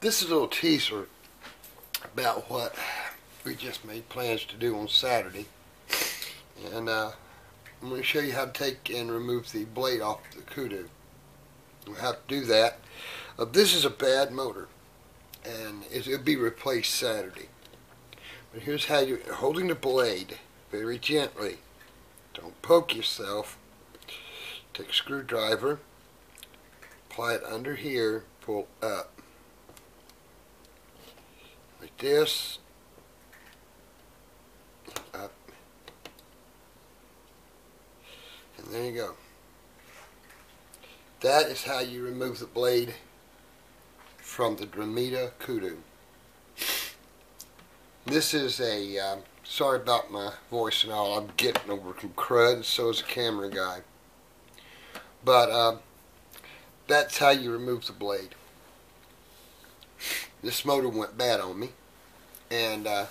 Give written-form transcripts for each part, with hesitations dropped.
This is a little teaser about what we just made plans to do on Saturday. And I'm going to show you how to take and remove the blade off the Kodo. We'll have to do that. This is a bad motor, and it'll be replaced Saturday. But here's how you're holding the blade very gently. Don't poke yourself. Take a screwdriver, apply it under here, pull up. Like this. Up. And there you go. That is how you remove the blade from the Kodo. This is a, sorry about my voice and all, I'm getting over some crud, and so is the camera guy. But that's how you remove the blade. This motor went bad on me, and I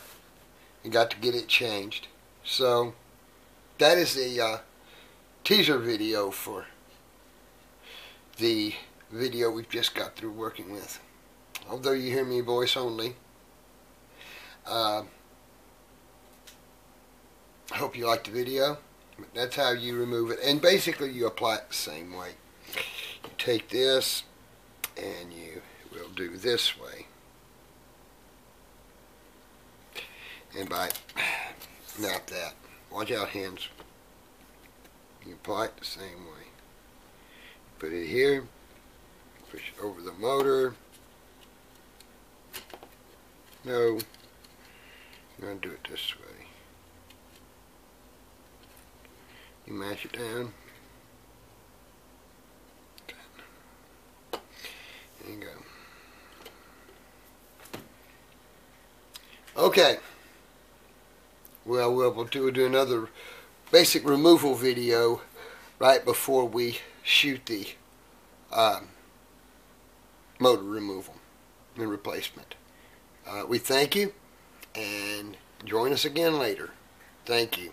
got to get it changed. So that is a teaser video for the video we've just got through working with. Although you hear me voice only. I hope you liked the video. That's how you remove it, and basically you apply it the same way. You take this and you will do this way, and not that. Watch out, hands. You apply it the same way. Put it here, push it over the motor. No, I'm going to do it this way. You mash it down. There you go. Okay. Well, we'll do another basic removal video right before we shoot the motor removal and replacement. We thank you, and join us again later. Thank you.